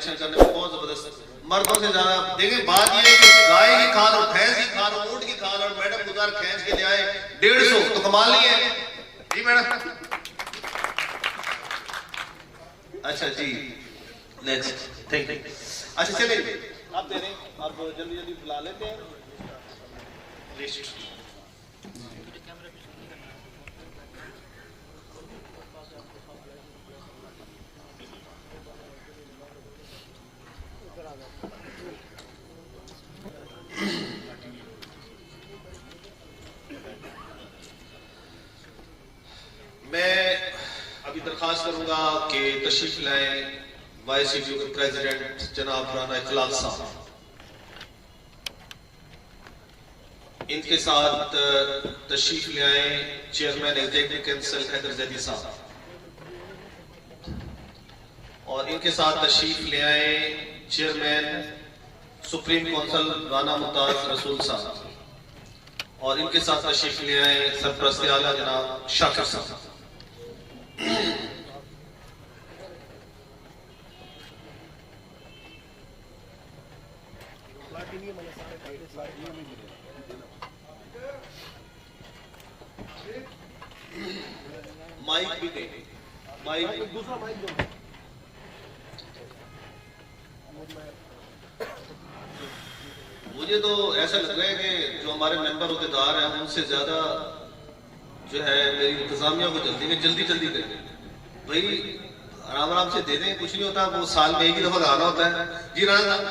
Collection करने में बहुत जबरदस्त, मर्दों से ज्यादा। देखें बात ये है कि गाय की खाल और भैंस की खाल और ऊंट की खाल और मैडम गुजार खींच के ले आए 150, तो कमाल नहीं है जी मैडम? अच्छा जी, नेक्स्ट थैंक यू। अच्छा चलिए आप दे दें, आप जल्दी जल्दी बुला लेते हैं लिस्ट। मैं अभी दरखास्त करूंगा कि तशरीफ लाएं YCTU के प्रेसिडेंट जनाब राना इखलाक साहब, इनके साथ तशरीफ ले आए chairman executive council Haider Zaidi sahab, और इनके साथ तशरीफ ले आए chairman supreme council Rana Mumtaz Rasool sahab, और इनके साथ तशरीफ ले आए सरपरस्त आला जनाब शाकिर साहब। माइक भी दे, माइक दूसरा माइक दो। मुझे तो ऐसा लग रहा है कि जो हमारे मेंबर अहदेदार हैं उनसे ज्यादा जो है मेरी इंतजामिया को जल्दी जल्दी दे दें भाई, आराम आराम से दे दें, कुछ नहीं होता, वो साल में एक ही दफा आना होता है। जी राना साहब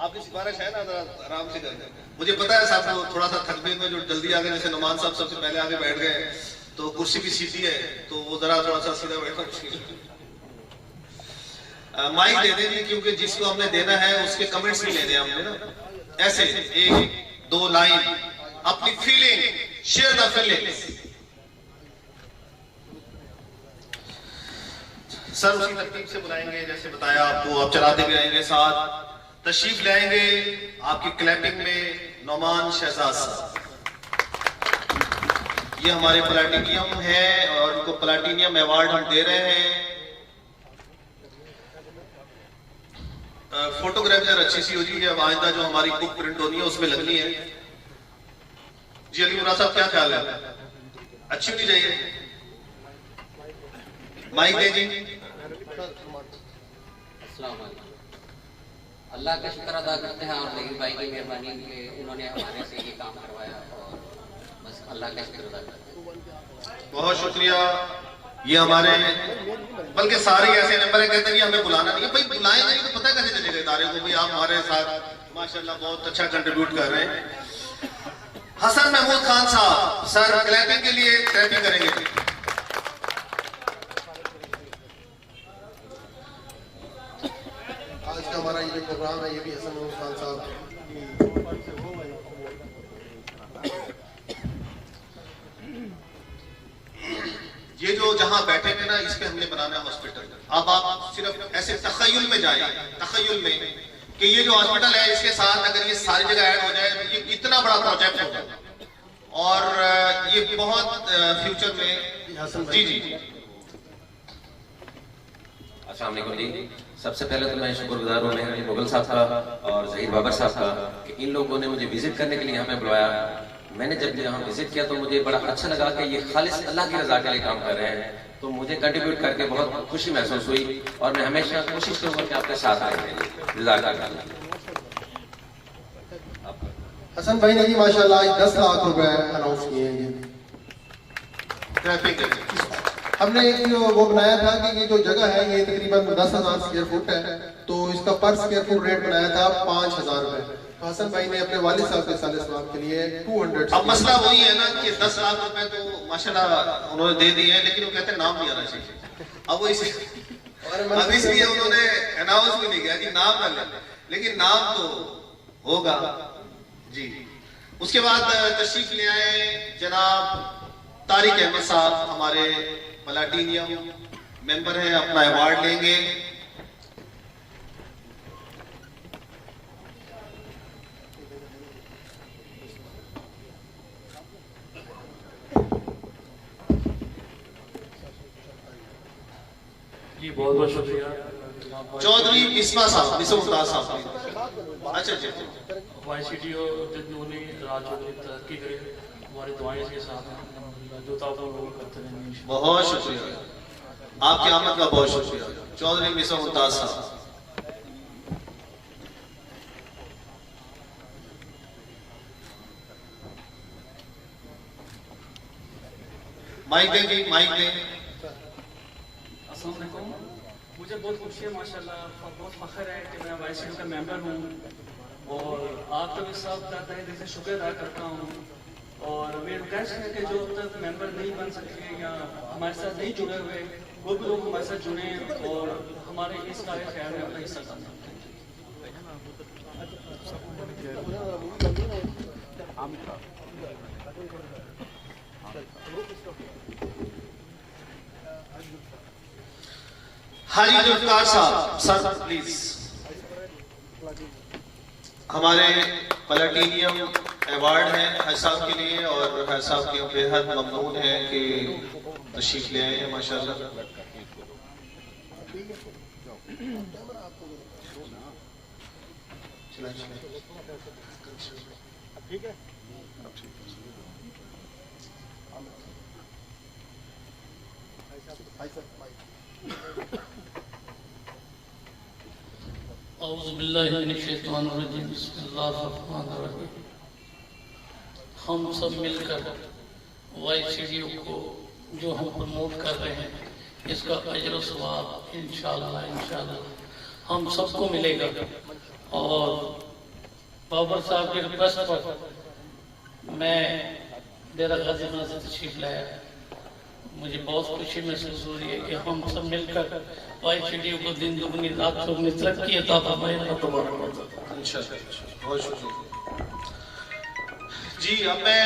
आपकी सिफारिश है ना, आराम से कर दें। मुझे पता है साहब थोड़ा सा थकबे में जो जल्दी आ गए, जैसे नुमान साहब सबसे पहले आगे बैठ गए तो कुर्सी भी सीधी है तो वो जरा थोड़ा सा सीधा बैठना मुश्किल है। माइक दे देंगे क्योंकि जिसको हमने देना है उसके कमेंट्स भी लेने हमने ना, ऐसे एक दो लाइन अपनी feeling share the feelings. Sir उसी तरतीब से बुलाएंगे जैसे बताया आपको, आप चलाते भी आएंगे, साथ तशरीफ ले आएंगे आपकी क्लैपिंग में नौमान शहजाद साहब। ये हमारे प्लैटिनियम है और इनको प्लैटिनियम अवार्ड हम दे रहे हैं। फोटोग्राफ जरा अच्छी सी हो जी है, आइंदा जो हमारी बुक प्रिंट होनी है उसमें लगनी है। जी अली मुरा साहब क्या ख्याल है, अच्छी होनी चाहिए? माइक दे जी। अल्लाह का शुक्र अदा करते हैं और लेकिन भाई की मेहरबानी के उन्होंने हमारे से ये काम करवाया और बस अल्लाह का शुक्र अदा करते हैं। बहुत शुक्रिया। ये हमारे बल्कि सारे ऐसे नंबर है, कहते हैं हमें बुलाना नहीं है भाई, बुलाएं नहीं तो पता कैसे चलेगा इदारे को भाई आप हमारे साथ माशाल्लाह बहुत अच्छा कंट्रीब्यूट कर रहे हैं। हसन महमूद खान साहब सर क्लैपिंग के लिए क्लैपिंग करेंगे। आज का हमारा ये प्रोग्राम है ये भी हसन महमूद खान साहब। ये जो जहां बैठेंगे ना इस पे हमने बनाना है हॉस्पिटल। अब आप सिर्फ ऐसे तखय्युल में जाए, तखय्युल में कि ये जो हॉस्पिटल है इसके साथ अगर ये सारी जगह ऐड हो जाए तो ये इतना बड़ा प्रोजेक्ट होगा और ये बहुत फ्यूचर में। जी जी अस्सलाम वालेकुम जी। सबसे पहले तो मैं शुक्रगुजार हूँ मेहर अली मुगल साहब का और जहीर बाबर साहब का कि इन लोगों ने मुझे विजिट करने के लिए हमें बुलाया। मैंने जब यहाँ विजिट किया तो मुझे बड़ा अच्छा लगा कि ये खालिस अल्लाह की रजा के लिए काम कर रहे हैं, तो मुझे कंट्रीब्यूट करके बहुत खुशी महसूस हुई और मैं हमेशा कोशिश करूँगा कि आपके साथ आए। हसन भाई ने जी माशाल्लाह 10 लाख रुपए अनाउंस किए हैं। हमने एक वो बनाया था कि ये जो जगह है ये तकरीबन 10,000 स्क्वायर फुट है, तो इसका पर स्क्वायर फुट रेट बनाया था 5,000 रुपए। तो हसन भाई ने अपने वालिद साहब के साले सवाब के लिए 200। अब मसला वही है ना कि 10 लाख रुपए तो माशाल्लाह उन्होंने दे दिए हैं, लेकिन वो कहते हैं नाम भी आना चाहिए। अब वो इसलिए उन्होंने अनाउंस भी नहीं किया कि नाम ना ले, लेकिन नाम तो होगा जी। उसके बाद तशरीफ ले आए जनाब तारिक अहमद साहब, हमारे प्लैटिनियम मेंबर हैं, अपना अवार्ड लेंगे। जी बहुत बहुत शुक्रिया, चौधरी मिसबा साहब, मिसबा मुमताज साहब। अच्छा जी, YCTO ने राज्य में तरक्की करे, हमारी दुआएं इसके साथ हैं, जो ताब लोग करते रहेंगे। बहुत शुक्रिया, आपकी आमद का बहुत शुक्रिया चौधरी मिसबा मुमताज साहब। माइक दें जी, माइक दें। अस्सलाम वालेकुम, मुझे बहुत खुशी है माशाल्लाह, बहुत फख्र है कि मैं YCTO का मेंबर हूँ और आपका भी सब का तहे दिल से शुक्र अदा करता हूँ। और मेरी रिक्वेस्ट है कि जो अब तक मेंबर नहीं बन सके या हमारे साथ नहीं जुड़े हुए, वो भी लोग हमारे साथ जुड़ें और हमारे इस कार्य ख्याल में अपना हिस्सा लें। हाजी जुल्फकार साहब, सर प्लीज। हमारे प्लैटिनियम अवार्ड है हज साहब के लिए और हज साहब के बेहद ममनून है कि तशरीफ ले आए हैं माशाल्लाह। ठीक है, औज़ुबिल्लाहिमिनश्शैतानिर्रजीम, बिस्मिल्लाहिर्रहमानिर्रहीम। हम सब मिलकर YCTO को जो हम प्रमोट कर रहे हैं, इसका अजर सवाब इंशाअल्लाह हम सबको मिलेगा। और बाबर साहब की रिक्वेस्ट पर मैं डेरा गाजी खान से तशरीफ लाया। मुझे बहुत खुशी महसूस हो रही है कि हम सब मिलकर YCTO को दिन दुगनी रात चौगुनी तरक्की अता फरमाए। बहुत शुक्रिया जी। अब मैं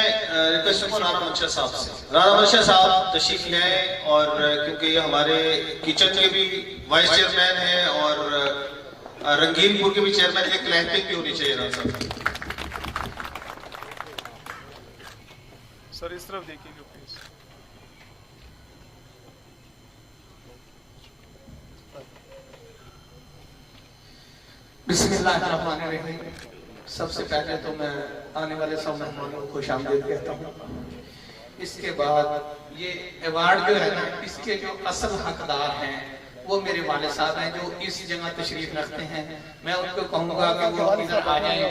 रिक्वेस्ट करूँ राना मंशा साहब से। राना मंशा साहब तशरीफ ले आए और क्योंकि ये हमारे किचन के भी वाइस चेयरमैन हैं और रंगीनपुर के भी चेयरमैन, एक क्लैंपिंग भी होनी चाहिए राना साहब। सर इस तरफ देखिएगा प्लीज। बिस्मिल्लाहिर्रहमानिर्रहीम। सबसे पहले तो मैं आने वाले सब मेहमानों को खुशामदीद कहता हूँ। इसके बाद ये अवार्ड जो है ना, इसके जो असल हकदार हैं वो मेरे वाले साहब हैं जो इस जगह तशरीफ रखते हैं। मैं उनको कहूँगा कि वो इधर आ जाए,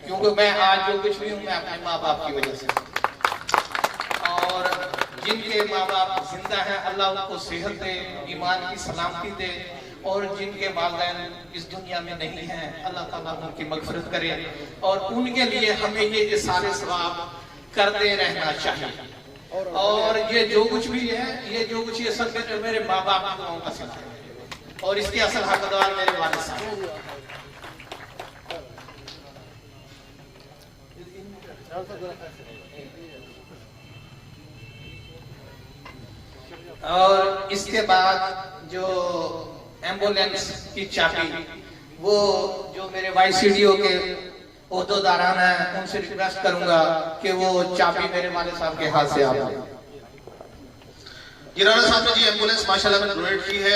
क्योंकि मैं आज जो कुछ भी हूँ मैं अपने माँ बाप की वजह से, और जिनके माँ बाप जिंदा हैं अल्लाह उनको सेहत दे, ईमान की सलामती दे, और जिनके वालिदैन इस दुनिया में नहीं हैं अल्लाह ताला उनकी मग़फ़िरत करे। और उनके लिए हमें ये सारे सवाब करते रहना चाहिए। और ये जो कुछ भी है, ये जो कुछ ये सब मेरे माँ बाप की दुआओं का सिला है और इसके असल हकदार मेरे वालिद साहब। और इसके बाद जो एम्बुलेंस की चाबी, वो जो मेरे YCTO के ओहदेदारान हैं उनसे रिक्वेस्ट करूंगा कि वो चाबी मेरे वाले साहब के हाथ से आ जाए। ये राणा साहब ने जी एम्बुलेंस माशाल्लाह में डोनेट की है।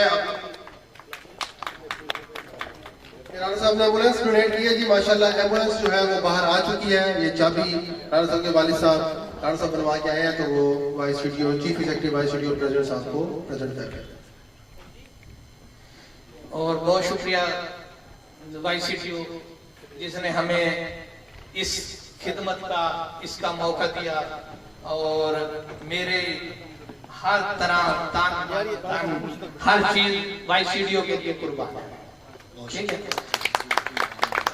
राणा साहब ने एम्बुलेंस डोनेट की है जी माशाल्लाह। एम्बुलेंस जो है वो बाहर आ चुकी है। ये चाबी राणा साहब के वालिद साहब राणा साहब बनवा के आए हैं, तो वो YCTO chief executive YCTO president साहब को प्रेजेंट कर रहे हैं। और बहुत शुक्रिया YCTO जिसने हमें इस खिदमत का इसका मौका दिया और मेरे हर तरह हर चीज YCTO के लिए कुर्बान है। ठीक है,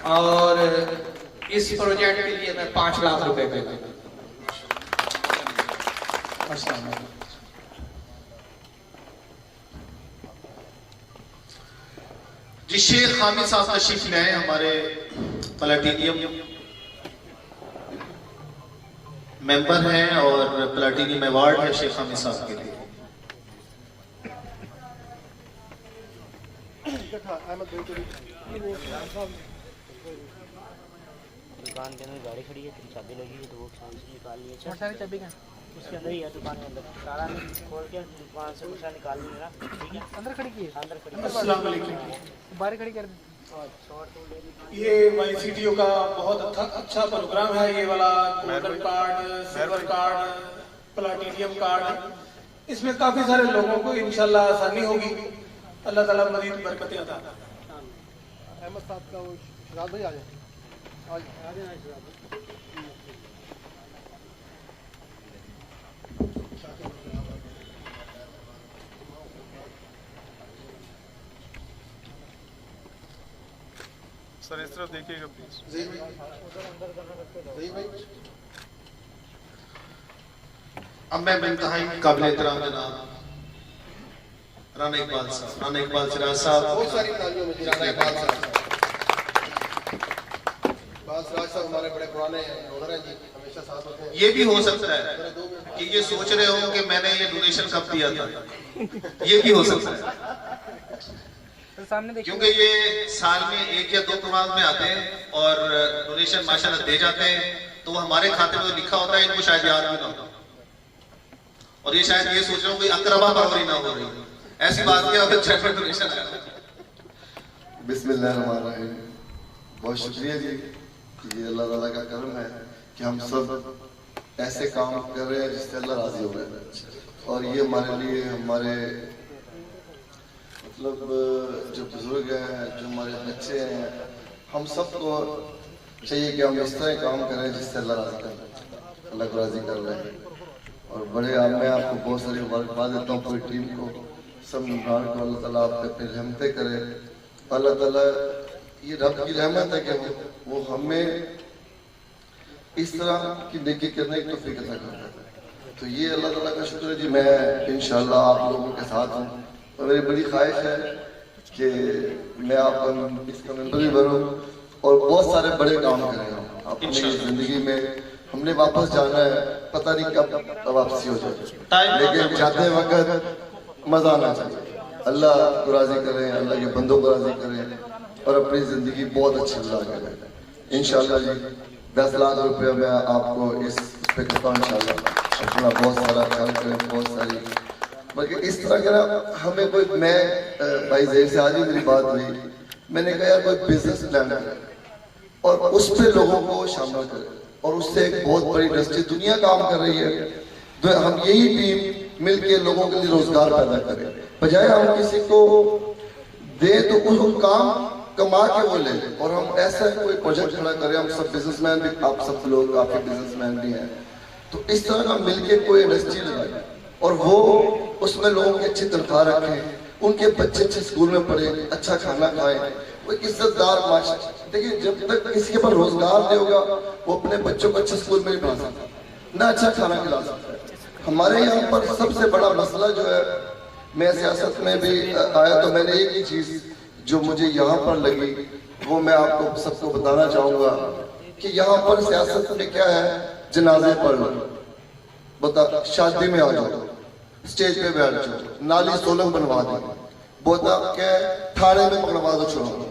और इस प्रोजेक्ट के लिए मैं 5 लाख रुपए देता हूँ। जी शेख हामिद साहब तशरीफ ले आए, हमारे प्लैटिनियम मेंबर हैं और प्लैटिनियम अवार्ड है शेख हामिद साहब के लिए। दुकान के अंदर गाड़ी खड़ी है, तेरी चाबी लगी है तो वो निकाल लिए। उसके अंदर ही है दुकान के अंदर, ताला खोल के दुकान से कुछ निकाल ली ना, ठीक है, अंदर खड़ी की है, अंदर खड़ी। अस्सलाम वालेकुम। बाहर खड़ी कर दी। ये YCTO का बहुत अच्छा प्रोग्राम है, ये वाला golden card, silver card, platinum card. इसमें काफी सारे लोगों को इंशाल्लाह आसानी होगी। अल्लाह ताला मज़ीद बरकतें अता फरमाए। अहमद साहब का वो रात भाई आ जाए, आ जाए। सर इस तरफ देखिएगा प्लीज। अब मैं इंतहाई काबिल एहतराम जनाब राना इकबाल साहब, राना इकबाल सिराज साहब, बहुत सारी तालियों में राना इकबाल साहब। इकबाल सिराज साहब हमारे बड़े पुराने ओनर हैं जी, हमेशा साथ होते हैं। ये भी हो सकता है कि ये सोच रहे हो कि मैंने ये डोनेशन कब दिया था, ये भी हो सकता है, क्योंकि ये साल में 1 या 2 प्रोग्राम में आते हैं और डोनेशन माशाल्लाह दे जाते हैं, तो वो हमारे खाते में लिखा होता है, इनको शायद याद भी ना हो, और ये शायद ये सोच रहे हो कोई अकरबा परवरी ना हो रही, ऐसी बात नहीं है। चैरिटी डोनेशन आया। बिस्मिल्लाहिर्रहमानिर्रहीम। बहुत शुक्रिया जी, ये अल्लाह ताला का करम है कि हम सब ऐसे काम कर रहे हैं जिससे अल्लाह राजी हो रहा है, और ये हमारे लिए, हमारे मतलब जो बुजुर्ग हैं, जो हमारे बच्चे हैं, हम सबको चाहिए कि हम इस तरह काम करें जिससे अल्लाह राजी कर, अल्लाह को राजी कर रहे हैं। और बड़े मैं आपको बहुत सारी मुबारकबाद देता हूँ पूरी टीम को, सब मेहमान को। अल्लाह ताला आप पे अपनी रहमतें करे। अल्लाह ताला ये रब की रहमत है कि वो हमें इस तरह की नेकी करने की तौफीक अता करता है। तो ये अल्लाह ताला का शुक्र है जी। मैं इंशाल्लाह आप लोगों के साथ हूँ, और मेरी बड़ी ख्वाहिश है कि मैं आप इसका मेंबर भी बनूँ और बहुत सारे बड़े काम करें अपनी जिंदगी में। हमने वापस जाना है, पता नहीं कब वापसी हो जाए, लेकिन जाते वक्त मजा आना चाहिए। अल्लाह को राजी करें, अल्लाह के बंदों को राजी करें और अपनी जिंदगी बहुत अच्छी गुजार करें इंशाल्लाह जी। 10 लाख रुपया मैं आपको इस पे करता हूँ इंशाल्लाह। अपना बहुत सारा ख्याल करें, बहुत सारी, बल्कि इस तरह का ना हमें कोई, मैं भाई ज़ेर से आज ही मेरी बात हुई, मैंने कहा यार कोई बिजनेस प्लान करें और उस पर लोगों को शामिल करें, और उससे एक बहुत बड़ी इंडस्ट्री दुनिया काम कर रही है, तो हम यही टीम मिलके लोगों के लिए रोजगार पैदा करें, बजाय हम किसी को दे तो उसको काम कमा के वो ले, और हम ऐसा कोई प्रोजेक्ट खड़ा करें। हम सब बिजनेसमैन भी, आप सब लोग काफी बिजनेसमैन भी हैं, तो इस तरह का मिलके कोई इंडस्ट्री लगाए और वो उसमें लोगों की अच्छी तनख्वाह रखें, उनके बच्चे अच्छे स्कूल में पढ़े, अच्छा खाना खाएं, कोई इज्जतदार माशा। देखिए जब तक किसी के पास रोजगार नहीं होगा वो अपने बच्चों को अच्छे स्कूल में नहीं पढ़ा सकता, ना अच्छा खाना खिला सकता है। हमारे यहाँ पर सबसे बड़ा मसला जो है, मैं सियासत में भी आया तो मैंने एक ही चीज जो मुझे यहाँ पर लगी वो मैं आपको सबको बताना चाहूंगा कि यहाँ पर सियासत में क्या है, जनाजे पढ़ लो, बता शादी में आ जाओ, स्टेज पे बैठ जाओ, नाली सोलंग बनवा दो, बोता क्या थाने में पकड़वा दो, छोड़ो।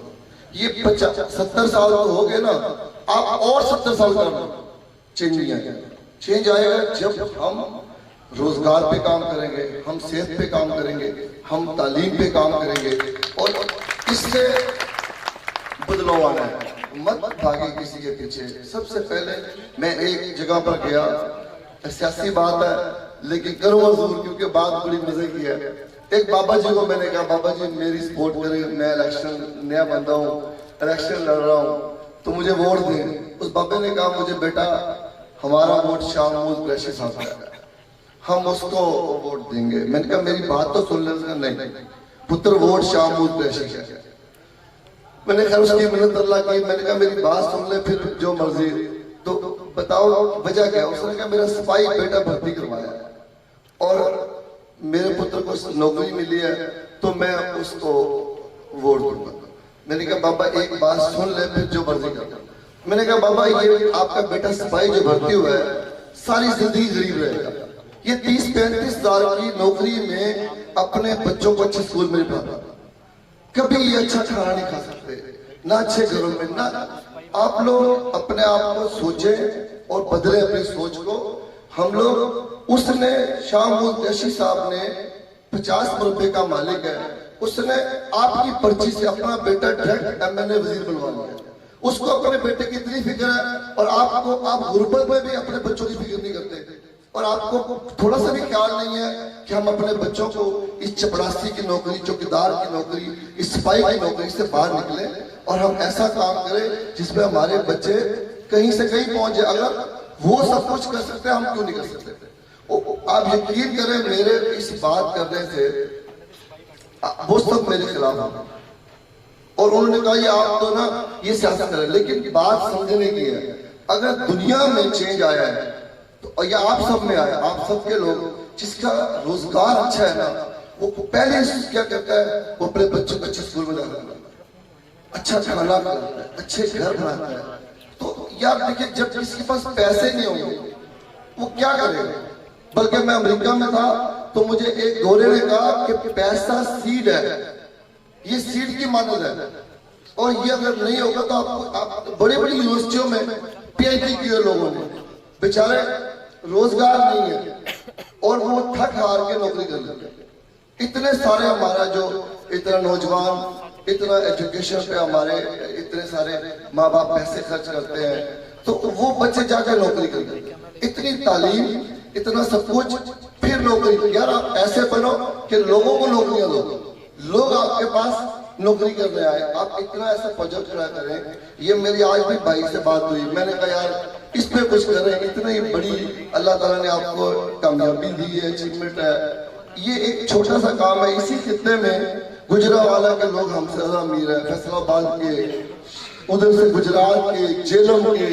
ये 70 साल तो हो गए ना, आप और 70 साल कर लो, चेंज नहीं आएगा। चेंज आएगा जब हम रोजगार पे काम करेंगे, हम सेहत पे काम करेंगे, हम तालीम पे काम करेंगे, और इससे बदलाव आना है। मत भागे किसी के पीछे। सबसे पहले मैं एक जगह पर गया, सियासी बात है लेकिन करूँगा जरूर क्योंकि बात बड़ी मजे की है। एक बाबा जी को मैंने कहा, बाबा जी मेरी सपोर्ट करें, मैं इलेक्शन नया बंदा हूँ, इलेक्शन लड़ रहा हूँ, तो मुझे वोट दें। उस बाबे ने कहा, मुझे बेटा हमारा वोट शाह महमूद कुरैशी साहब का है, हम उसको वोट देंगे। मैंने कहा मेरी बात तो सुन ले। नहीं पुत्र, वोट शाह महमूद कुरैशी का है। मैंने खैर उसकी मिन्नत अल्लाह की। मैंने कहा मेरी बात सुन ले, फिर जो मर्जी। तो बताओ वजह क्या? उसने कहा मेरा सिपाही बेटा भर्ती करवाया और मेरे पुत्र को नौकरी मिली है तो मैं उसको वोट दूंगा। मैंने कहा बाबा एक बात सुन ले, फिर जो मर्जी कर। मैंने कहा बाबा ये आपका बेटा सिपाही जो भर्ती हुआ है सारी जिंदगी गरीब रहेगा, ये 30-35 हजार की नौकरी में अपने बच्चों को अच्छे स्कूल में पढ़ाता, कभी ये अच्छा खाना नहीं खा सकते, ना अच्छे घरों में ना। आप लोग अपने आप को सोचें और बदले अपनी सोच को। हम लोग उसने शाहमूद जैशी साहब ने 50 रुपए का मालिक है, उसने आपकी पर्ची से अपना बेटा डायरेक्ट एमएनए वजीर बनवा लिया। उसको अपने बेटे की इतनी फिक्र है और आप गुर्बत में भी अपने बच्चों की फिक्र नहीं करते और आपको थोड़ा सा भी ख्याल नहीं है कि हम अपने बच्चों को इस चपड़ासी की नौकरी, चौकीदार की नौकरी, इस सिपाही की नौकरी से बाहर निकले और हम ऐसा काम करें जिसमें हमारे बच्चे कहीं से कहीं पहुंच जाए। अगर वो सब कुछ कर सकते हैं, हम क्यों नहीं कर सकते? आप यकीन करें, मेरे इस बात करने से वो सब मेरे खिलाफ हैं और उन्होंने कहा ये आप तो ना ये सियासत करें, लेकिन बात समझने की है, अगर दुनिया में चेंज आया है तो ये आप सब में आया। आप सबके लोग जिसका रोजगार अच्छा है ना, वो पहले क्या कहता है, वो अपने बच्चों को अच्छे स्कूल में डालता है, अच्छा खाना खिलाता है, अच्छे घर बनाता है। तो यार देखिए, जब किसी के पास पैसे नहीं होंगे वो क्या करेगा? बल्कि मैं अमेरिका में था तो मुझे एक गोरे ने कहा कि पैसा सीड है, ये सीड की मानद है और ये अगर नहीं होगा तो आप बड़ी बड़ी यूनिवर्सिटियों में पीएचडी किए लोगों ने, बेचारे रोजगार नहीं है और वो थक हार के नौकरी कर लेते हैं। इतने सारे हमारा जो इतना नौजवान, इतना एजुकेशन पे हमारे इतने सारे माँ बाप पैसे खर्च करते हैं, तो वो बच्चे जाकर नौकरी करते हैं। इतनी तालीम, इतना सब कुछ, फिर नौकरी। यार आप ऐसे बनो कि लोगों को नौकरियां दो, लोग आपके पास नौकरी करने आए। आप इतना ऐसा प्रोजेक्ट खड़ा करें। ये मेरी आज भी भाई से बात हुई, मैंने कहा यार इस पे कुछ करें, इतनी बड़ी अल्लाह ताला ने आपको कामयाबी दी है, अचीवमेंट है, ये एक छोटा सा काम है। इसी खित्ते में गुजरावाला के लोग हमसे ज्यादा अमीर है, फैसलाबाद के, उधर से गुजरात के, जेलम के,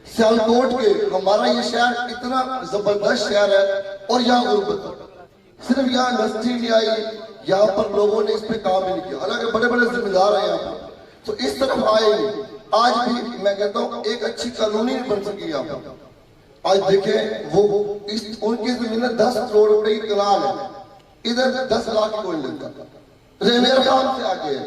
सियालकोट के। हमारा ये शहर इतना जबरदस्त शहर है और यहाँ गुर्बत, सिर्फ यहाँ इंडस्ट्री नहीं आई, यहाँ पर लोगों ने इस पे काम ही नहीं किया, हालांकि बड़े बड़े जिम्मेदार हैं यहाँ पर, तो इस तरफ आए। आज भी मैं कहता हूँ एक अच्छी कॉलोनी बन सकी यहाँ पर। आज देखें वो उनकी जमीन 10 करोड़ रुपए की कनाल है, इधर 10 लाख कोई लेता, रेवेर काम से आगे है।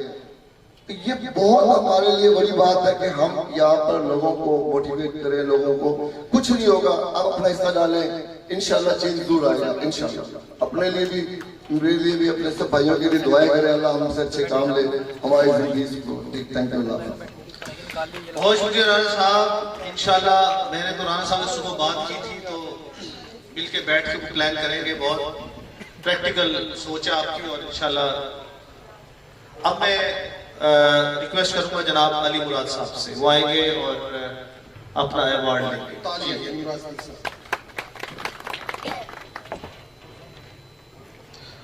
ये बहुत हमारे लिए बड़ी बात है कि हम यहाँ पर लोगों को मोटिवेट करें। लोगों को कुछ नहीं होगा, आप अपना हिस्सा डालें, इंशाल्लाह चेंज जरूर आएगा इंशाल्लाह। अपने लिए भी, मेरे लिए भी, अपने सब भाइयों के लिए दुआएं करें, अल्लाह हमसे अच्छे काम ले हमारी जिंदगी को। थैंक यू अल्लाह। बहुत शुक्रिया राणा साहब। इंशाल्लाह मैंने तो राणा साहब से सुबह बात की थी, तो मिल के बैठ के प्लान करेंगे। बहुत प्रैक्टिकल सोच है आपकी और इंशाल्लाह। अब मैं रिक्वेस्ट करूंगा जनाब अली मुराद साहब से, वो आएंगे और अपना अवार्ड लेंगे।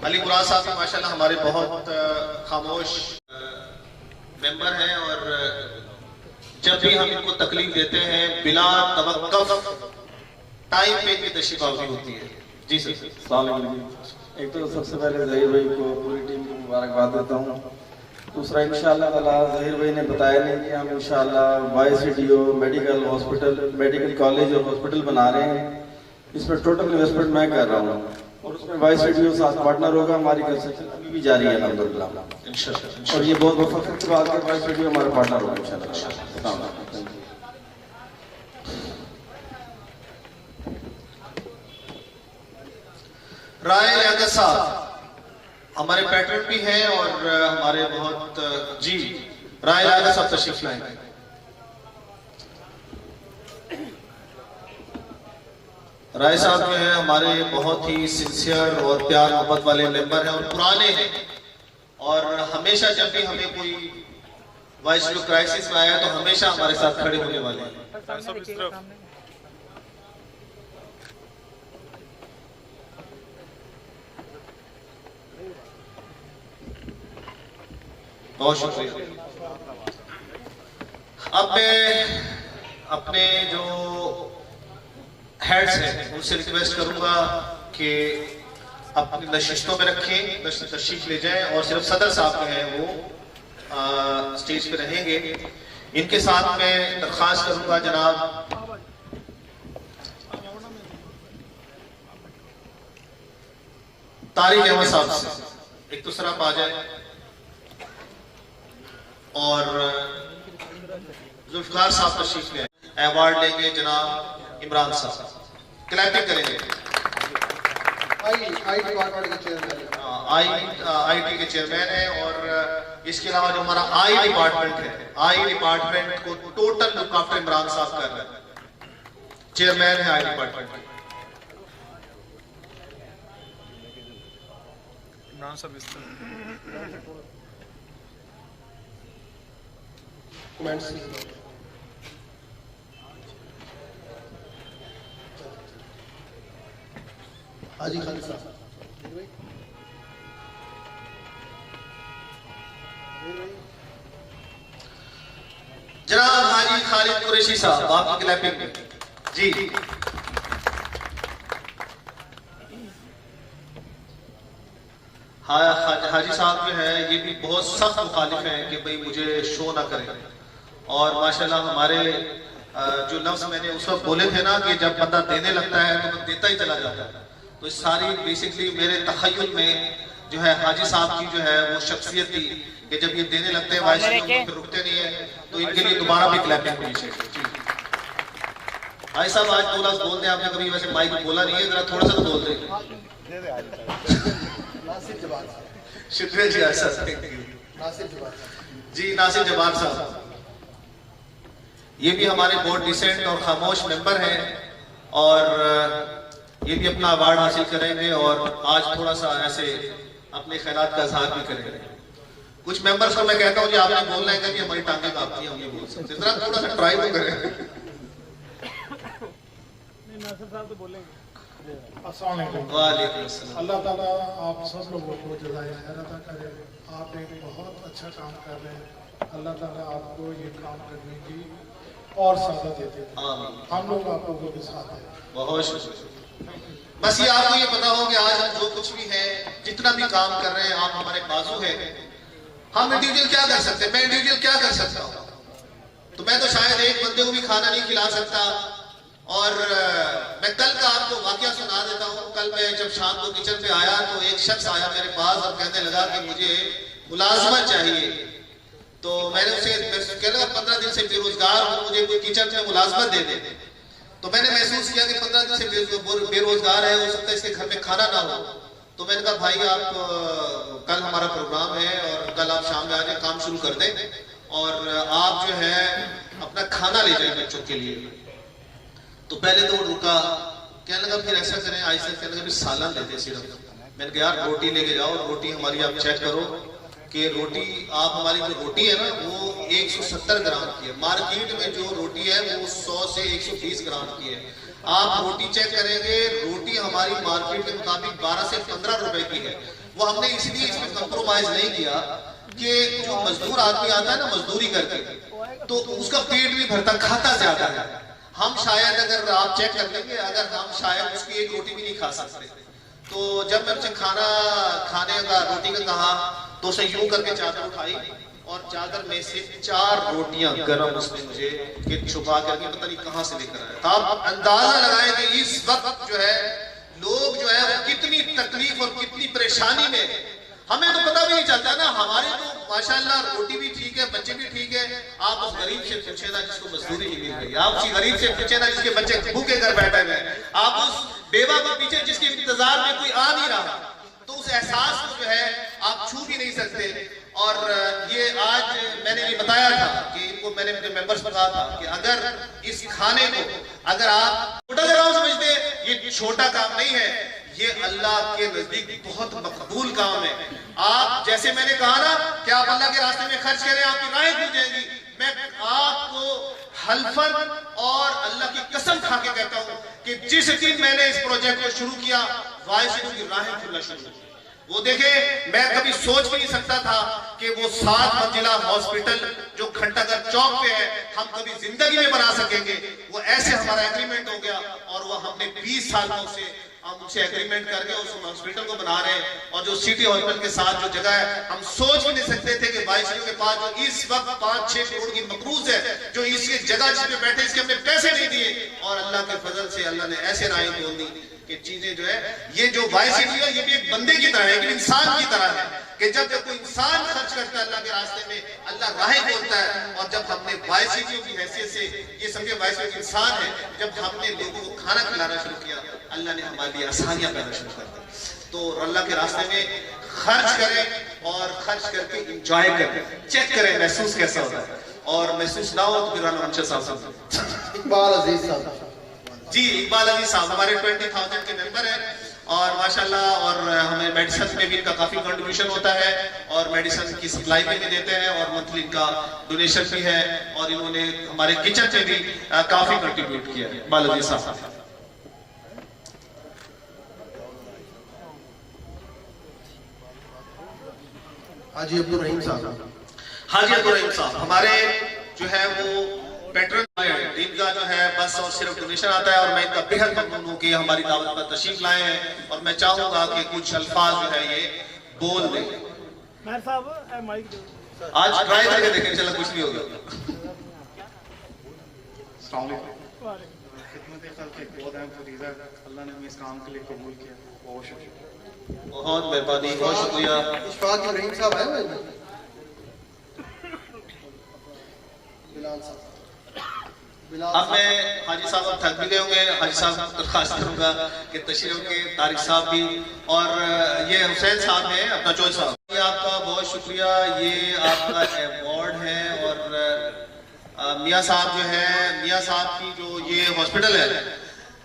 अली मुराद साहब माशाल्लाह हमारे बहुत खामोश मेंबर हैं और जब भी हम इनको तकलीफ देते हैं बिला तवक्कुफ टाइम पे इनकी तशरीफ होती है। जी सर। एक तो सबसे पहले जहीर भाई को, पूरी टीम को मुबारकबाद देता हूँ। दूसरा इंशाल्लाह ताला जहीर भाई ने बताया नहीं कि हम इंशाल्लाह YCDO medical hospital, medical college और हॉस्पिटल बना रहे हैं। इसमें टोटल इन्वेस्टमेंट मैं कर रहा हूँ और उसमें YCDO साथ पार्टनर होगा। हमारी कंस्ट्रक्शन अभी भी जारी है अल्हम्दुलिल्लाह इंशाल्लाह, और ये बहुत फख्र की बात है, YCDO हमारा पार्टनर होगा इंशाल्लाह। राय यादव साहब हमारे पैटर्न भी हैं और हमारे बहुत जी राय यादव साहब तशरीफ लाएंगे। राय साहब जो है हमारे बहुत ही सिंसियर और प्यार मोहब्बत वाले मेंबर हैं और पुराने हैं और हमेशा जब भी हमें कोई वाइसडो क्राइसिस में आया तो हमेशा हमारे साथ खड़े होने वाले हैं। बहुत शुक्रिया। अब मैं अपने जो हेड्स हैं उनसे रिक्वेस्ट करूंगा कि अपनी नशिस्तों में रखें, तशरीफ ले जाएं और सिर्फ सदर साहब जो हैं वो स्टेज पे रहेंगे। इनके साथ मैं दरख्वास्त करूंगा जनाब तारिक अहमद साहब से, एक तो सर आप आ जाए और जुल्फकार साहब तशरीफ ले। अवार्ड लेंगे जनाब इमरान साहब। क्लैपिंग करेंगे। आई डिपार्टमेंट के चेयरमैन, आईटी के चेयरमैन है। और इसके अलावा जो हमारा आई डिपार्टमेंट है, आई डिपार्टमेंट को टोटल लुक आफ्टर इमरान साहब कर रहा है, चेयरमैन है आई डिपार्टमेंट। इमरान साहब इस कमेंट्स। हाजी खान साहब, जनाब हाजी खालिद कुरैशी साहब, आपकी क्लैपिंग में जी। हाजी साहब जो है ये भी बहुत सख्त मुखालिफ हैं कि भाई मुझे शो ना करें। और माशाल्लाह हमारे जो लफ्ज मैंने उस वक्त बोले थे ना कि जब बंदा देने लगता है तो वो देता ही चला जाता है, तो सारी बेसिकली मेरे तखय्युल में जो है हाजी साहब की जो है वो शख्सियत थी कि जब ये देने लगते हैं वाइस तो फिर रुकते नहीं है, तो इनके लिए दोबारा भी क्लैपिंग होनी चाहिए। भाई साहब आज 2 लफ्ज बोल दें, आपने कभी वैसे माइक में बोला नहीं है, जरा थोड़ा सा तो बोल दें। शुक्रिया जी आशा जी। नासिर जबार साहब ये भी हमारे बहुत डिसेंट और खामोश मेंबर हैं और ये भी अपना अवार्ड हासिल करेंगे और आज थोड़ा सा ऐसे अपने ख्यालात का इजहार भी करेंगे। कुछ मेंबर्स को मैं कहता हूँ कि आपने बोलना है कि हमारी टांगे कांपती हैं, हम ये बोल सकते हैं, जरा थोड़ा सा ट्राई तो करें। नासिर साहब तो बोलेंगे। वालेकुम अस्सलाम। अल्लाह ताला आप सब लोगों को जज़ाए खैर अता करे। आप एक बहुत अच्छा काम कर रहे हैं, अल्लाह ताला आपको ये काम करने की और सादा देते हैं। हम लोग आप लोगों के साथ हैं। बहुत शुक्रिया। बस ये आपको ये पता हो कि आज हम जो कुछ भी है, जितना भी काम कर रहे हैं, आप हमारे बाजू है। हम इंडिविजुअल क्या कर सकते हैं, मैं इंडिविजुअल क्या कर सकता हूँ, तो मैं तो शायद एक बंदे को भी खाना नहीं खिला सकता। और मैं कल का आपको वाकया सुना देता हूँ। कल मैं जब शाम को किचन पे आया तो एक शख्स आया मेरे पास और कहने लगा कि मुझे मुलाजमत चाहिए। तो मैंने उसे कहने लगा 15 दिन से बेरोजगार हूँ, मुझे कोई किचन में मुलाजमत दे दे। तो मैंने महसूस किया कि 15 दिन से बेरोजगार है, हो सकता है इसके घर में खाना ना हो। तो मैंने कहा भाई आप कल हमारा प्रोग्राम है और कल आप शाम में आ जाए, काम शुरू कर दें और आप जो है अपना खाना ले जाए बच्चों के लिए। तो पहले तो वो रुका, कहने लगा फिर ऐसा करें, ऐसा कहने लगा फिर सालन देते सिर्फ। मैंने कहा यार रोटी लेके जाओ, रोटी हमारी आप चेक करो कि रोटी आप हमारी जो रोटी है ना वो 170 ग्राम की है। मार्केट में जो रोटी है वो 100 से 120 ग्राम की है। आप रोटी चेक करेंगे, रोटी हमारी मार्केट के मुताबिक 12 से 15 रुपए की है। वो हमने इसलिए इसमें कंप्रोमाइज नहीं किया कि जो मजदूर आदमी आता है ना मजदूरी करके, तो उसका पेट भी भरता, खाता ज्यादा है। हम शायद अगर आप चेक कर लेंगे, अगर हम शायद उसकी एक रोटी भी नहीं खा सकते। तो जब मैं उसे खाना खाने का रोटी का कहा तो उसे यूं करके चादर उठाई और चादर में से 4 रोटियां गरम उसने मुझे कि छुपा करके पता नहीं कहां से लेकर आया। आप अंदाजा लगाएं कि इस वक्त जो है लोग जो है वो कितनी तकलीफ और कितनी परेशानी में, हमें तो पता भी नहीं चलता ना। हमारे तो माशाल्लाह रोटी भी ठीक है, बच्चे भी ठीक है। आप उस गरीब से पूछे ना जिसको मजदूरी नहीं मिल रही, आप उसी गरीब से पूछे ना जिसके बच्चे भूखे घर बैठे हुए, आप उस बेवा के पीछे जिसके इंतजार में कोई आ नहीं रहा, तो उस एहसास को जो है आप छू भी नहीं सकते। और ये आज मैंने ये बताया था कि इनको मैंने अपने मेंबर्स को कहा था कि अगर इस खाने को अगर आप छोटा काम समझते, ये छोटा काम नहीं है, ये अल्लाह के नजदीक बहुत मकबूल काम है। आप जैसे मैंने कहा ना कि आप अल्लाह के रास्ते में खर्च करें, आपकी राहें खुल जाएंगी। मैं आपको हल्फन और अल्लाह की कसम खा के कहता हूं कि जिस दिन मैंने इस प्रोजेक्ट को शुरू किया, वाइस की राहें खुलना शुरू हुई। वो देखे, मैं कभी सोच भी नहीं सकता था कि वो 7 मंजिला हॉस्पिटल जो घंटाघर चौक पे है हम कभी जिंदगी में बना सकेंगे। वो ऐसे हमारा एग्रीमेंट हो गया और वो हमने 20 सालों से हम उनसे एग्रीमेंट करके उस हॉस्पिटल को बना रहे हैं। और जो सिटी हॉस्पिटल के साथ जो जगह है, हम सोच भी नहीं सकते थे कि वाइसयू के पास जो इस वक्त 5-6 करोड़ की मकरूज है, जो इसकी जगह जिस पे बैठे इसके हमने पैसे पैसे नहीं दिए और अल्लाह के फजल से अल्लाह ने ऐसे राहें खोल दी कि चीजें जो है, ये जो वाईसीडी है ये भी एक बंदे की तरह है, एक इंसान की तरह है कि जब कोई इंसान खर्च करता है अल्लाह के रास्ते में, अल्लाह राहें खोलता है। और जब हमने वाईसीडी की हैसियत से, ये समझे वाईसीडी इंसान है, जब हमने लोगों को खाना खिलाना शुरू किया, अल्लाह ने हमारे लिए आसानियां पैदा शुरू कर दी। तो अल्लाह के रास्ते में खर्च करें और खर्च करके इंजॉय करें, चेक करें महसूस कैसा होता है, और महसूस ना हो तो फिर राना साहब इकबाल अजीज साहब जी, इकबाल अली साहब हमारे 20,000 के मेंबर हैं और माशाल्लाह, और हमें मेडिसिन में भी इनका काफी कंट्रीब्यूशन होता है और मेडिसिन की सप्लाई भी देते हैं और मंथली इनका डोनेशन भी है और इन्होंने हमारे किचन में भी काफी कंट्रीब्यूट किया है। इकबाल अली साहब। हाजी अब्दुल रहीम साहब। हाजी अब्दुल रहीम साहब हमारे जो है वो पैटर्न इनका जो है बस और सिर्फ डोनेशन आता है और मैं इनका बेहद ममनून हूँ कि हमारी दावत पर तशरीफ लाए हैं और मैं चाहूंगा कि कुछ अल्फाज जो है ये बोल दें। आज ट्राई करके देखें, चलो कुछ नहीं होगा। अल्लाह ने हमें इस काम के लिए कबूल किया, बहुत शुक्रिया। बहुत मेहरबानी, बहुत शुक्रिया। इशफाक रहीम साहब आए हुए हैं। बिलाल साहब। अब मैं हाजी साहब अब थक भी गए होंगे, हाजी साहब दरखास्त करूंगा कि तशरीफ के तारिक साहब भी, और ये हुसैन साहब हैं अपना चौधरी साहब, ये आपका बहुत शुक्रिया, ये आपका अवार्ड है। और मियाँ साहब जो है, मियाँ साहब की जो ये हॉस्पिटल है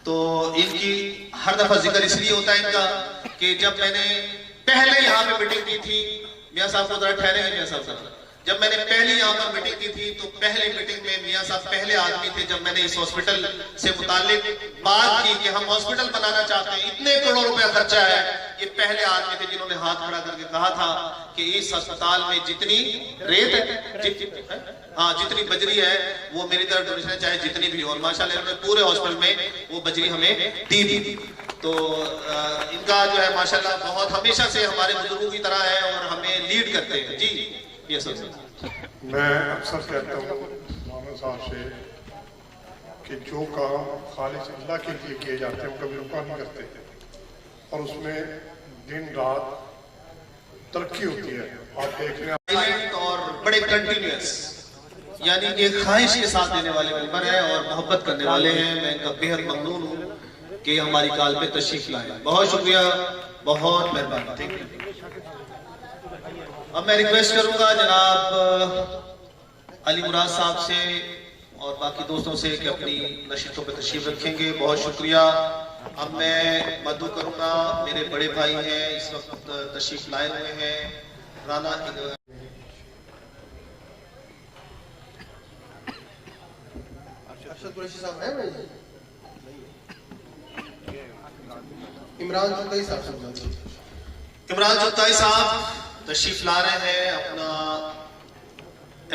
तो इनकी हर दफा जिक्र इसलिए होता है इनका कि जब मैंने पहले यहाँ पे मीटिंग की थी, मियाँ साहब को जरा ठहरेंगे मियाँ साहब, जब मैंने पहली यहाँ पर मीटिंग की थी तो पहले मीटिंग में मियाँ साहब पहले आदमी थे जब मैंने इस हॉस्पिटल से मुतालिक बात की कि हम हॉस्पिटल बनाना चाहते हैं, इतने करोड़ रुपया खर्चा है, ये पहले आदमी थे जिन्होंने हाथ खड़ा करके कहा था कि इस अस्पताल में जितनी रेत है, हाँ जितनी बजरी है वो मेरी तरफ डोनेशन है, चाहे जितनी भी हो। और माशाल्लाह इन्होंने पूरे हॉस्पिटल में वो बजरी हमें दी थी। तो इनका जो है माशाल्लाह बहुत हमेशा से हमारे बुजुर्गों की तरह है और हमें लीड करते हैं। जी मैं अक्सर कहता हूँ मोहम्मद साहब से कि जो काम खालिस अल्लाह के लिए किए जाते हैं वो कभी रुका नहीं करते और उसमें दिन रात तरक्की होती है। आप देख रहे हैं और बड़े कंटिन्यूअस, यानी कि ख्वाहिश के साथ देने वाले मेंबर हैं और मोहब्बत करने वाले हैं। मैं इनका बेहद ममनून हूँ कि हमारी कॉल पे तशरीफ लाए, बहुत शुक्रिया, बहुत मेहरबानी, थैंक यू। अब मैं रिक्वेस्ट करूंगा जनाब अली मुराद साहब से और बाकी दोस्तों से कि अपनी नशीतों पे तशरीफ रखेंगे, बहुत शुक्रिया। अब मैं मदू करूंगा, मेरे बड़े भाई हैं इस वक्त तशरीफ लाए हुए हैं, राना साहब है, इमरान चुगताई साहब, इमरान चुगताई साहब तशरीफ ला रहे हैं, अपना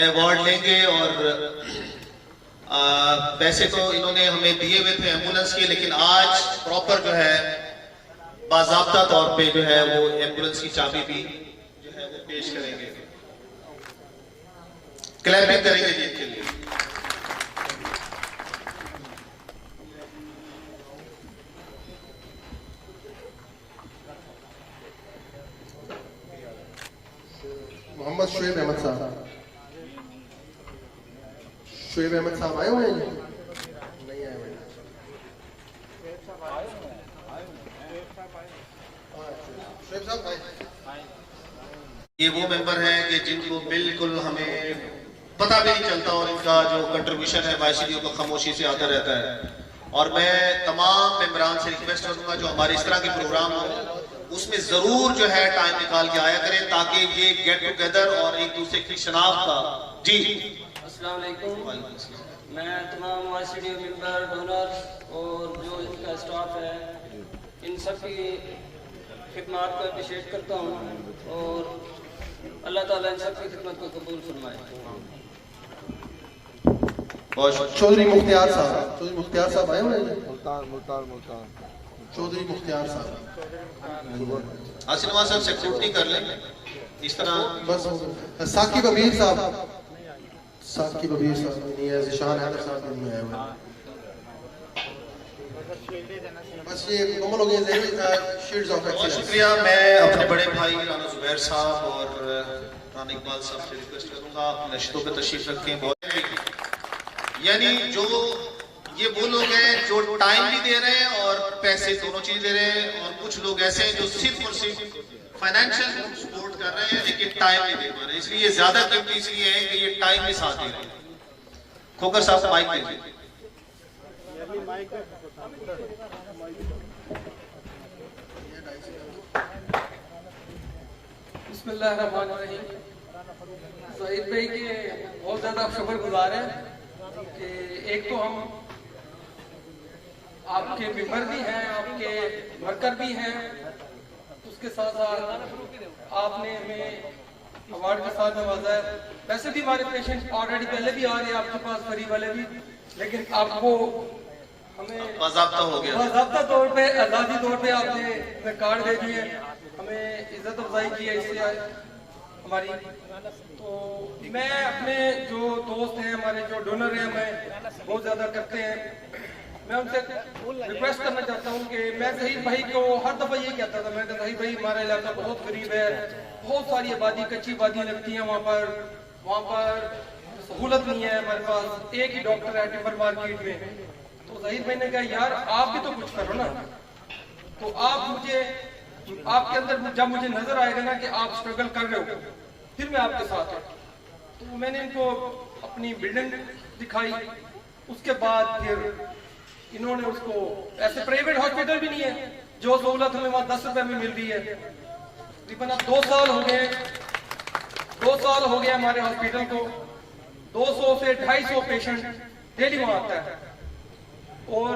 अवार्ड लेंगे। और पैसे तो इन्होंने हमें दिए हुए थे एम्बुलेंस के, लेकिन आज प्रॉपर जो है बाज़ाब्ता तौर पे जो है वो एम्बुलेंस की चाबी भी जो है वो पेश करेंगे, क्लैपिंग करेंगे जी इनके लिए। मोहम्मद शुएब अहमद साहब, शुएब अहमद साहब आए हुए हैं? नहीं आए हुए। शुएब साहब आए। ये वो मेंबर हैं कि जिनको बिल्कुल हमें पता भी नहीं चलता और इनका जो कंट्रीब्यूशन है वाईसीडीओ को खामोशी से आता रहता है। और मैं तमाम मेंबरान से रिक्वेस्ट करूंगा जो हमारे इस तरह के प्रोग्राम हो उसमें जरूर जो है टाइम निकाल के आया करें ताकि ये गेट टुगेदर और एक दूसरे की शनाख्त का। जी अस्सलाम वालेकुम, मैं तमाम वाईसीडीओ मेंबर, डोनर और जो इनका स्टाफ है इन सब की खिदमत को अप्रिशिएट करता हूँ और अल्लाह ताला इन सब की खिदमत को कबूल फरमाए। चौधरी मुख्तियार साहब, चौधरी मुख्तियार साहब आए हुए हैं? चौधरी मुख्तियार साहब आसिनवा साहब सिक्योरिटी कर लें इस तरह बस। साकिब अबीर साहब, साकिब अबीर साहब नहीं है, ज़िशान हैदर साहब नहीं आए हुए। बस ये मुकम्मल हो गया शील्ड्स ऑफ बहुत शुक्रिया। मैं अपने बड़े भाई राना जुबैर साहब और राना इकबाल साहब से रिक्वेस्ट करूंगा आप नशितों पे तशरीफ रखें। बहुत यानी जो ये वो लोग हैं जो टाइम भी दे रहे हैं और पैसे दोनों चीज दे रहे हैं, और कुछ लोग ऐसे हैं जो सिर्फ और सिर्फ फाइनेंशियल सपोर्ट कर रहे हैं लेकिन टाइम नहीं दे पा रहे। इसलिए ये ज्यादा कीमती इसलिए है कि ये टाइम भी साथ दे रहे हैं। खोकर साहब माइक दीजिए। बिस्मिल्लाहिर्रहमानिर्रहीम। ज़हीर भाई के बहुत ज़्यादा शुक्रगुजार हैं कि एक तो हम आपके मेंबर भी हैं, आपके वर्कर भी हैं, उसके साथ साथ आपने हमें अवार्ड के साथ नवाजा है। वैसे भी हमारे पेशेंट ऑलरेडी पहले भी आ रहे हैं आपके पास, गरीब वाले भी, लेकिन आपको हमें बाज़ाब्ता हो गया, बाज़ाब्ता तौर पे आज़ादी तौर पे आपने हमें कार्ड दे दिए, हमें इज्जत अफजाई की है इससे हमारी। तो मैं अपने जो दोस्त हैं, हमारे जो डोनर हैं, हमें बहुत ज़्यादा करते हैं, मैं उनसे रिक्वेस्ट करना चाहता हूँ कि मैं ज़हीर भाई को हर दफ़ा ये कहता था, मैं ज़हीर भाई हमारा इलाका बहुत गरीब है, बहुत सारी आबादी कच्ची आबादियाँ लगती हैं वहाँ पर सहूलत नहीं है हमारे पास, एक ही डॉक्टर है टिम्बर मार्केट में। तो ज़हीर भाई ने कहा यार आप भी तो कुछ करो ना, तो आप मुझे आपके अंदर जब मुझे नजर आएगा ना कि आप स्ट्रगल कर रहे हो फिर मैं आपके साथ हूँ। तो मैंने इनको अपनी बिल्डिंग दिखाई, उसके बाद फिर इन्होंने उसको, ऐसे प्राइवेट हॉस्पिटल भी नहीं है जो सहूलत हमें वहाँ 10 रुपए में मिल रही है। तकरीबन अब 2 साल हो गए हमारे हॉस्पिटल को, 200 से 250 पेशेंट डेली वहाँ आता है और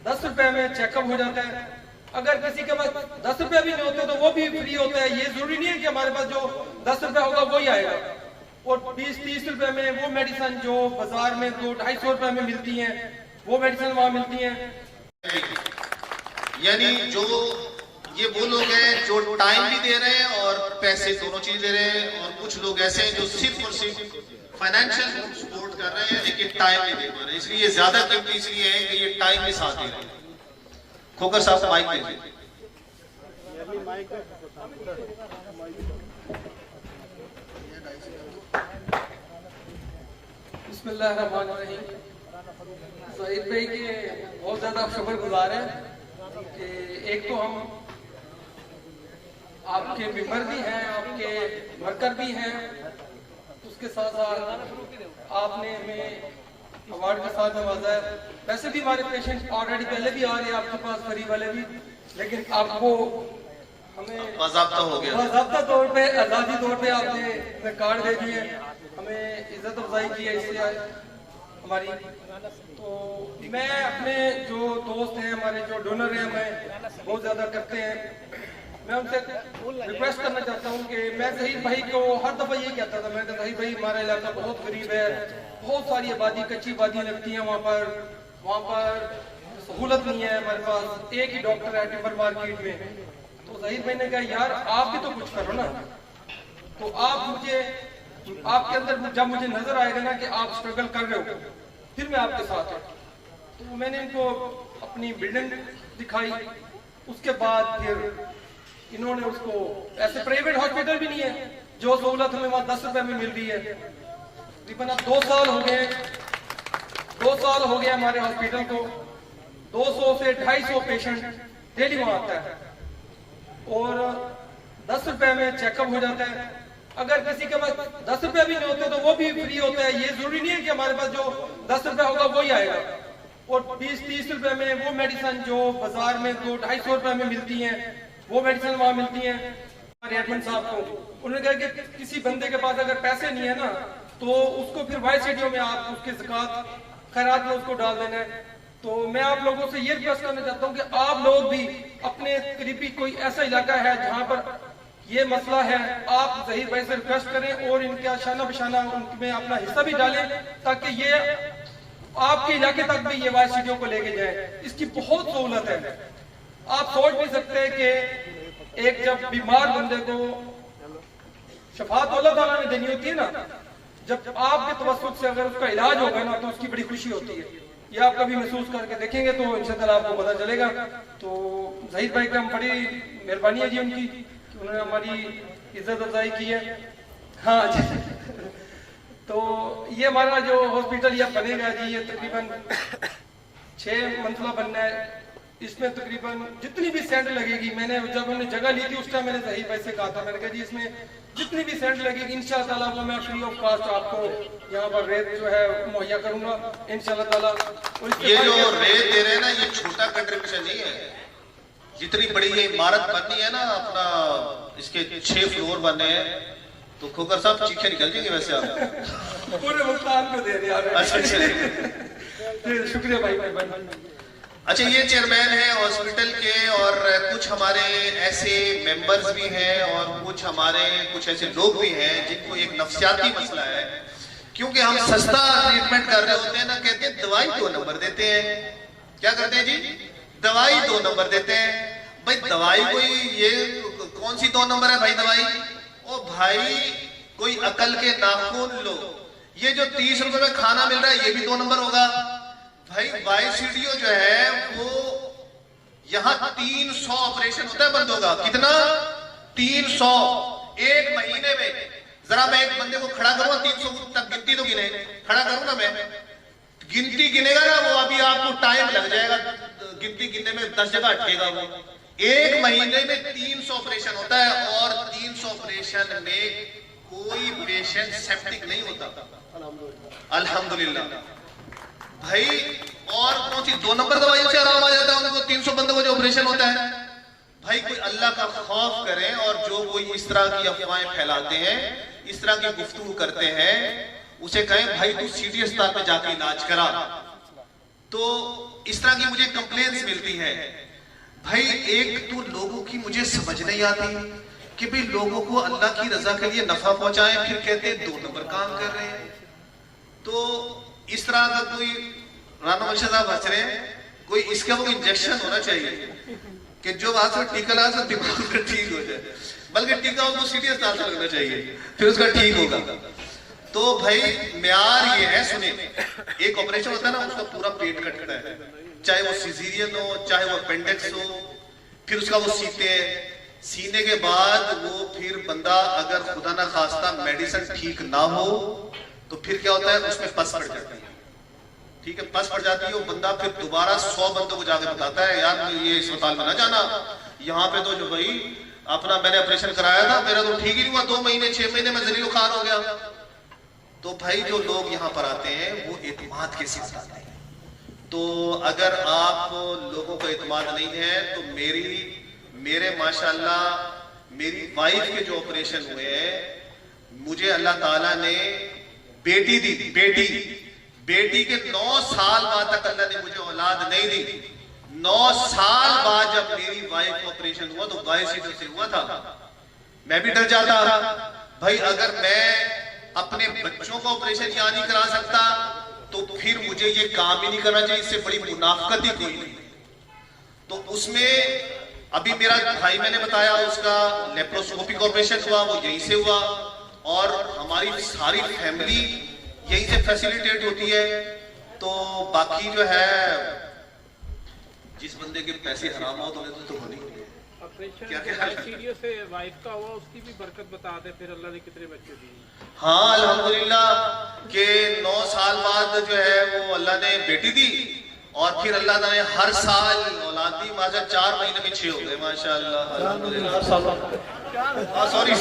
10 रुपए में चेकअप हो जाता है। अगर किसी के पास 10 रुपए भी नहीं होते तो वो भी फ्री होता है। ये जरूरी नहीं है कि हमारे पास जो 10 रुपए होगा वही आएगा, और 20-30 रुपए में वो मेडिसिन जो बाजार में 200-250 रुपए में मिलती है वो मेडिसिन वहाँ मिलती है। यानी जो ये वो लोग हैं जो टाइम भी दे रहे हैं और पैसे दोनों चीज दे रहे हैं, और कुछ लोग ऐसे हैं जो सिर्फ और सिर्फ फाइनेंशियल सपोर्ट कर रहे हैं लेकिन टाइम नहीं दे पा रहे। इसलिए ये ज्यादा कीमती इसलिए है कि ये टाइम भी साथ दे रहे हैं। खोकर साहब माइक दीजिए। बिस्मिल्लाहिर्रहमानिर्रहीम। ज़हीर भाई के बहुत ज़्यादा शुक्रगुजार हैं कि एक तो हम आपके मेंबर भी हैं, आपके वर्कर भी हैं, उसके साथ साथ आपने हमें अवार्ड के साथ नवाजा है। वैसे भी हमारे पेशेंट ऑलरेडी पहले भी आ रहे हैं आपके पास, गरीब वाले भी, लेकिन आपको हमें बाज़ाब्ता हो गया, बाज़ाब्ता तौर पे आज़ादी तौर पे आपने हमें कार्ड दे दिए, हमें इज्जत अफजाई की है इससे हमारी। तो मैं अपने जो दोस्त हैं, हमारे जो डोनर हैं, हमें बहुत ज़्यादा करते हैं, मैं उनसे रिक्वेस्ट करना चाहता हूँ कि मैं ज़हीर भाई को हर दफ़ा ये कहता था, मैं ज़हीर भाई हमारा इलाका बहुत गरीब है, बहुत सारी आबादी कच्ची आबादियाँ लगती हैं वहाँ पर सहूलत नहीं है हमारे पास, एक ही डॉक्टर है टिम्बर मार्केट में। तो ज़हीर भाई ने कहा यार आप भी तो कुछ करो ना, तो आप मुझे आपके अंदर जब मुझे नजर आएगा ना कि आप स्ट्रगल कर रहे हो फिर मैं आपके साथ हूँ। तो मैंने इनको अपनी बिल्डिंग दिखाई, उसके बाद फिर इन्होंने उसको, ऐसे प्राइवेट हॉस्पिटल भी नहीं है जो सहूलत हमें वहाँ 10 रुपए में मिल रही है। तकरीबन अब 2 साल हो गए हमारे हॉस्पिटल को, 200 से 250 पेशेंट डेली वहाँ आता है और 10 रुपए में चेकअप हो जाता है। अगर किसी के पास 10 रुपए भी नहीं होते तो वो भी फ्री होता है। ये जरूरी नहीं है कि हमारे पास जो 10 रुपए होगा वही आएगा, और 20-30 रुपए में वो मेडिसिन जो बाजार में 200-250 रुपए में मिलती है वो मेडिसिन वहाँ मिलती है। एडमिन साहब को उन्होंने कहा कि किसी बंदे के पास अगर पैसे नहीं है ना तो उसको फिर YCDO में आप उसके ज़कात खैरात में उसको डाल देना है। तो मैं आप लोगों से ये रिक्वेस्ट करना चाहता हूँ कि आप लोग भी अपने करीबी कोई ऐसा इलाका है जहाँ पर ये मसला है, आप ज़हीर भाई से रिक्वेस्ट करें और इनके शाना बशाना उनमें अपना हिस्सा भी डालें ताकि ये आपके इलाके तक भी ये YCDO को लेके जाए। इसकी बहुत सहूलत है। आप सोच नहीं सकते कि एक जब बीमार बंदे को शफात अल्लाह ताला ने देनी होती है ना, जब आपके तवस्सुत से अगर उसका इलाज होगा ना तो उसकी बड़ी खुशी होती है। ये आप कभी महसूस करके देखेंगे तो इंशाअल्लाह आपको पता चलेगा। तो ज़हीर भाई पे हम बड़ी मेहरबानी है जी उनकी कि उन्होंने हमारी इज्जत अफजाई की है। हाँ जी तो ये हमारा जो हॉस्पिटल ये बनेगा जी, ये तकरीबन 6 मंजिला बनना है। इसमें तकरीबन जितनी भी सेंट लगेगी, मैंने जब हमने जगह ली थी उस टाइम मैंने ज़हीर भाई से कहा था, मैंने कहा जी इसमें जितनी भी सेंट लगेगी इंशाअल्लाह वो मैं फ्री ऑफ कॉस्ट आपको यहाँ पर रेत जो है मुहैया करूंगा इंशाअल्लाह ताला। ये जो रेत दे रहे हैं ना, ये छोटा कंट्रीब्यूशन नहीं है। जितनी बड़ी ये इमारत बननी है ना, अपना इसके 6 फ्लोर बने हैं, तो खोकर साहब चीखे निकल जाएंगे वैसे आप पूरे मुल्तान को दे रहे हैं। अच्छा शुक्रिया भाई। अच्छा, ये चेयरमैन है हॉस्पिटल के, और कुछ हमारे ऐसे मेंबर्स भी हैं और कुछ ऐसे लोग भी हैं जिनको एक नफ्सियाती मसला है। क्योंकि हम सस्ता ट्रीटमेंट कर रहे होते हैं ना, कहते हैं दवाई 2 नंबर देते हैं। क्या करते हैं जी? दवाई 2 नंबर देते हैं। भाई दवाई कोई ये कौन सी 2 नंबर है भाई दवाई? ओ भाई कोई अकल के नाखून लो। ये जो 30 रुपए में खाना मिल रहा है ये भी 2 नंबर होगा भाई। YCDO जो है वो यहाँ 300 ऑपरेशन होता है बंदों का। कितना? 300 एक महीने में। जरा मैं एक बंदे को खड़ा करूंगा 300 तक गिनती तो गिने, खड़ा करूं ना मैं, गिनती गिनेगा ना वो, अभी आपको टाइम लग जाएगा गिनती गिनने में, 10 जगह अटकेगा वो। एक महीने में 300 ऑपरेशन होता है, और 300 ऑपरेशन में कोई पेशेंट सेप्टिक नहीं होता अल्हम्दुलिल्लाह भाई। और कौन सी 2 नंबर दवाइयों से आराम आ जाता है उनको? 300 बंदों को जो ऑपरेशन होता है भाई। कोई अल्लाह का खौफ करें, और जो कोई इस तरह की अफवाहें फैलाते हैं, इस तरह की गुफ्तगू करते हैं, उसे कहें भाई तू सीधी अस्पताल में जाके इलाज करा। तो इस तरह की मुझे कंप्लेंट्स मिलती है भाई। एक तो लोगों की मुझे समझ नहीं आती कि भाई लोगों को अल्लाह की रजा के लिए नफा पहुंचाएं, फिर कहते हैं 2 नंबर काम कर रहे हैं। तो इस तरह का कोई राना मंशा साहब हंस रहे हैं, कोई इसका वो इंजेक्शन होना चाहिए कि जो वहां से टीका लगा तो दिमाग में ठीक हो जाए, बल्कि टीका उसको सीधी अस्पताल से लगना चाहिए, फिर उसका ठीक होगा। तो भाई म्यार ये है, सुने, एक ऑपरेशन होता है ना, उसका पूरा पेट कटता है, चाहे वो सिजेरियन हो चाहे वो अपेंडिक्स हो, फिर उसका वो सीते हैं। सीने के बाद वो फिर बंदा अगर खुदा ना खास्ता मेडिसिन ठीक ना हो तो फिर क्या होता है, उसमें पस पड़ जाती है। ठीक है, पस पड़ जाती है, वो बंदा फिर दोबारा 100 बंदों को जाके बताता है यार ये अस्पताल में ना जाना, यहाँ पे तो जो भाई अपना मैंने ऑपरेशन कराया था मेरा तो ठीक ही नहीं हुआ, 2 महीने 6 महीने में जलील बुखार हो गया। तो भाई जो लोग यहाँ पर आते हैं वो एतमाद के साथ आते हैं। तो अगर आप लोगों को एतमाद नहीं है तो मेरे माशाल्लाह मेरी वाइफ के जो ऑपरेशन हुए हैं, मुझे अल्लाह ताला ने बेटी दी, बेटी के 9 साल बाद तक अल्लाह ने मुझे औलाद नहीं दी। 9 साल बाद जब मेरी वाइफ का ऑपरेशन हुआ तो 22 से हुआ था, मैं भी डर जाता भाई अगर मैं अपने बच्चों का ऑपरेशन यहाँ नहीं करा सकता तो फिर मुझे ये काम ही नहीं करना चाहिए, इससे बड़ी मुनाफकत ही कोई नहीं। तो उसमें अभी मेरा भाई मैंने बताया उसका लेप्रोस्कोपिक ऑपरेशन हुआ, वो यहीं से हुआ, और हमारी सारी फैमिली यहीं से फैसिलिटेट होती है। तो बाकी जो है जिस बंदे के पैसे हराम हो तो होनी ऑपरेशन से वाइफ का हुआ, उसकी भी बरकत बता दे, फिर अल्लाह ने कितने बच्चे दिए। हाँ अल्हम्दुलिल्लाह के 9 साल बाद जो है वो अल्लाह ने बेटी दी, और फिर अल्लाह ने हर साल औलाद दी। माशा 4 महीने में 6 हो गए माशाअल्लाह अल्हम्दुलिल्लाह। सॉरी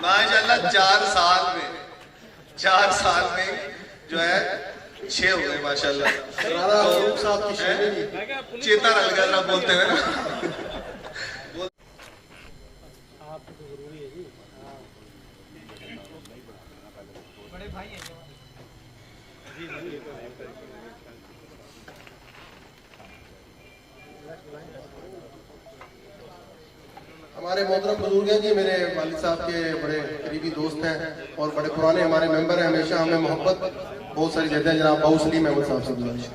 माशाअल्लाह 4 साल में जो है 6 हो गए माशाअल्लाह। चेता रल गया बोलते हुए ना। बड़े भाई हैं हमारे मोहतरम बुजुर्ग हैं जी, मेरे वालिद साहब के बड़े करीबी दोस्त हैं और बड़े पुराने हमारे मेंबर हैं, हमेशा हमें मोहब्बत बहुत सारी देते हैं। जनाब बाबू सलीम अहमद साहब से गुजारिश।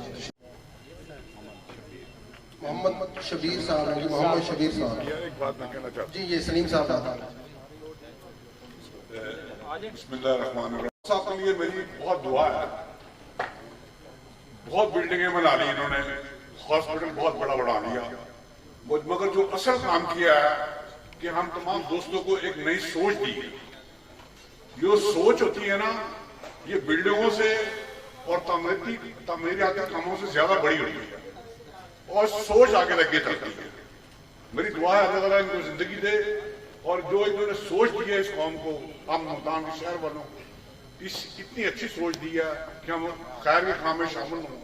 मोहम्मद शबीर साहब हैं जी, मोहम्मद शबीर साहब। एक बात मैं कहना चाहता जी ये सलीम साहब हूँ, बिस्मिल्लाहिर्रहमानिर्रहीम। साहब के लिए मेरी बहुत दुआ है बहुत बिल्डिंगें बना ली इन्होंने, हॉस्पिटल बहुत बड़ा बना लिया, मगर जो असल काम किया है कि हम तमाम दोस्तों को एक नई सोच दी है। जो सोच होती है ना, ये बिल्डिंगों से और तामीराती कामों से ज्यादा बड़ी होती है और सोच आगे लगे चलती है। मेरी दुआ है अल्लाह ताला इनको जिंदगी दे और जो इन्होंने सोच दी है इस कौम को, हम मुल्तान के शहर वालों को इतनी अच्छी सोच दी है कि हम खैर के काम में शामिल हों,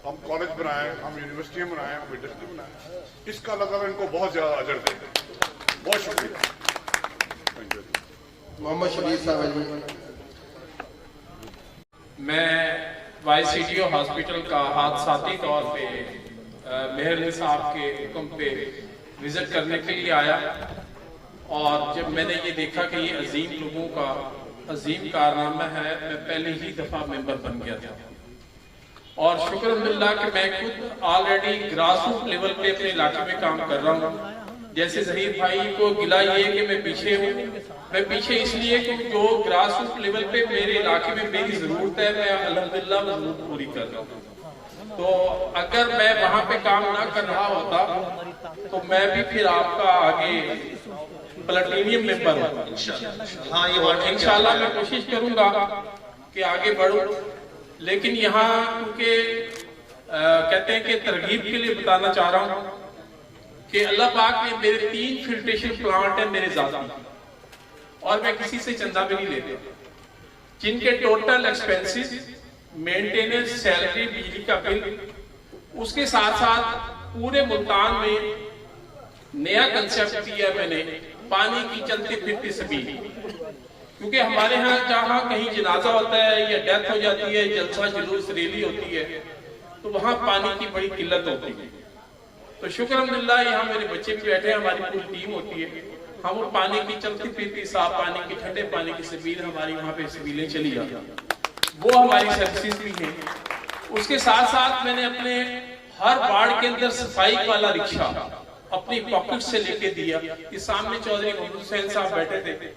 हम कॉलेज बनाए, हम यूनिवर्सिटियां बनाए, हम इंडस्ट्री बनाए, इसका अल्लाह ताला इनको बहुत ज्यादा अजर दे। बहुत शुक्रिया। मोहम्मद शबीर साहब। मैं YCDO हॉस्पिटल का हादसाती तौर पे मेहर अली साहब के हुक्म पे विजिट करने के लिए आया और जब मैंने ये देखा कि ये अजीम लोगों का अजीम कारनामा है, मैं पहली ही दफा मेंबर बन गया था और शुक्रल्लाह कि मैं खुद ऑलरेडी ग्रास रूट लेवल पे अपने इलाके में काम कर रहा हूँ। जैसे जहीर भाई को गिला ये कि मैं पीछे हूँ, मैं पीछे इसलिए कि जो ग्रास रूट लेवल पे मेरे इलाके में मेरी जरूरत है मैं अल्हम्दुलिल्लाह जरूरत पूरी कर रहा हूँ। तो अगर मैं वहां पे काम ना कर रहा होता तो मैं भी फिर आपका आगे प्लेटिनियम मेंबर होगा। हाँ, ये इंशाल्लाह मैं कोशिश करूंगा कि आगे बढ़ूं, लेकिन यहाँ क्योंकि कहते हैं कि तरगीब के लिए बताना चाह रहा हूँ कि अल्लाह पाक ने मेरे 3 फिल्ट्रेशन प्लांट है मेरे जाती और मैं किसी से चंदा भी नहीं लेता, जिनके टोटल एक्सपेंसेस, मेंटेनेंस, सैलरी, बिजली का बिल, उसके साथ साथ पूरे मुल्तान में नया कंसेप्ट दिया मैंने, पानी की चलती फिरती सबील। क्योंकि हमारे यहाँ जहाँ कहीं जनाजा होता है या डेथ हो जाती है, जलसा जुलूस रैली होती है, तो वहाँ पानी की बड़ी किल्लत होती है। तो शुक्र अल्हम्दुलिल्लाह यहाँ मेरे बच्चे भी बैठे हैं, हमारी पूरी टीम होती है, हम वो पानी की चलती फिरती साफ पानी की, ठंडे पानी की सबील, हमारी वहाँ पे सबीलें चली जाती हैं, वो हमारी सर्विसेज भी हैं। उसके साथ साथ मैंने अपने हर वार्ड के अंदर सफाई वाला रिक्शा अपनी पॉकेट से लेके दिया। इस सामने चौधरी मोहम्मद हुसैन साहब बैठे थे।